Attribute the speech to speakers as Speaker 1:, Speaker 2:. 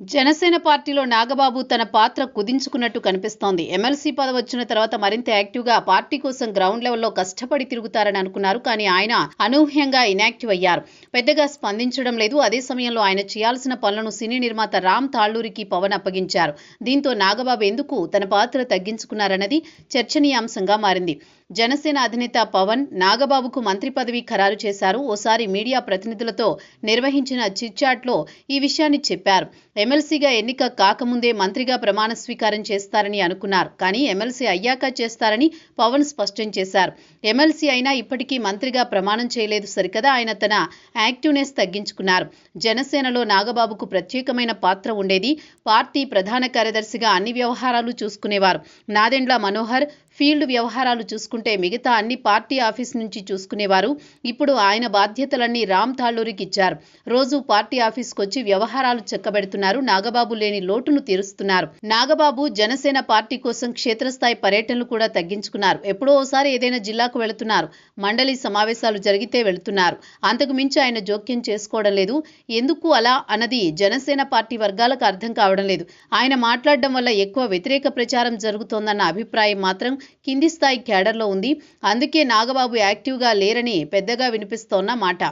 Speaker 1: జనసేన పార్టీలో నాగబాబు తన పాత్ర కుదించుకున్నట్టు కనిపిస్తోంది. ఎమ్మెల్సీ పదవి వచ్చిన తర్వాత మరింత యాక్టివ్గా పార్టీ కోసం గ్రౌండ్ లెవెల్లో కష్టపడి తిరుగుతారని అనుకున్నారు. కానీ ఆయన అనూహ్యంగా ఇనాక్టివ్ అయ్యారు. పెద్దగా స్పందించడం లేదు. అదే సమయంలో ఆయన చేయాల్సిన పనులను సినీ నిర్మాత రామ్ తాళ్లూరికి పవన్ అప్పగించారు. దీంతో నాగబాబు ఎందుకు తన పాత్ర తగ్గించుకున్నారన్నది చర్చనీయాంశంగా మారింది. జనసేన అధినేత పవన్ నాగబాబుకు మంత్రి పదవి ఖరారు చేశారు. ఓసారి మీడియా ప్రతినిధులతో నిర్వహించిన చిట్చాట్లో ఈ విషయాన్ని చెప్పారు. ఎమ్మెల్సీగా ఎన్నిక కాకముందే మంత్రిగా ప్రమాణ స్వీకారం చేస్తారని అనుకున్నారు. కానీ ఎమ్మెల్సీ అయ్యాక చేస్తారని పవన్ స్పష్టం చేశారు. ఎమ్మెల్సీ అయినా ఇప్పటికీ మంత్రిగా ప్రమాణం చేయలేదు సరికదా, ఆయన తన యాక్టివ్నెస్ తగ్గించుకున్నారు. జనసేనలో నాగబాబుకు ప్రత్యేకమైన పాత్ర ఉండేది. పార్టీ ప్రధాన కార్యదర్శిగా అన్ని వ్యవహారాలు చూసుకునేవారు. నాదెండ్ల మనోహర్ ఫీల్డ్ వ్యవహారాలు చూసుకుంటే మిగతా అన్ని పార్టీ ఆఫీస్ నుంచి చూసుకునేవారు. ఇప్పుడు ఆయన బాధ్యతలన్నీ రామ్ తాళ్లూరికి ఇచ్చారు. రోజు పార్టీ ఆఫీస్కి వచ్చి వ్యవహారాలు చక్కబెడుతున్నారు. నాగబాబు లేని లోటును తీరుస్తున్నారు. నాగబాబు జనసేన పార్టీ కోసం క్షేత్రస్థాయి పర్యటనలు కూడా తగ్గించుకున్నారు. ఎప్పుడో ఓసారి ఏదైనా జిల్లాకు వెళుతున్నారు. మండలి సమావేశాలు జరిగితే వెళుతున్నారు. అంతకు మించి ఆయన జోక్యం చేసుకోవడం లేదు. ఎందుకు అలా అన్నది జనసేన పార్టీ వర్గాలకు అర్థం కావడం లేదు. ఆయన మాట్లాడడం వల్ల ఎక్కువ వ్యతిరేక ప్రచారం జరుగుతోందన్న అభిప్రాయం మాత్రం కింది స్థాయి క్యాడర్లో ఉంది. అందుకే నాగబాబు యాక్టివ్గా లేరని పెద్దగా వినిపిస్తోన్న మాట.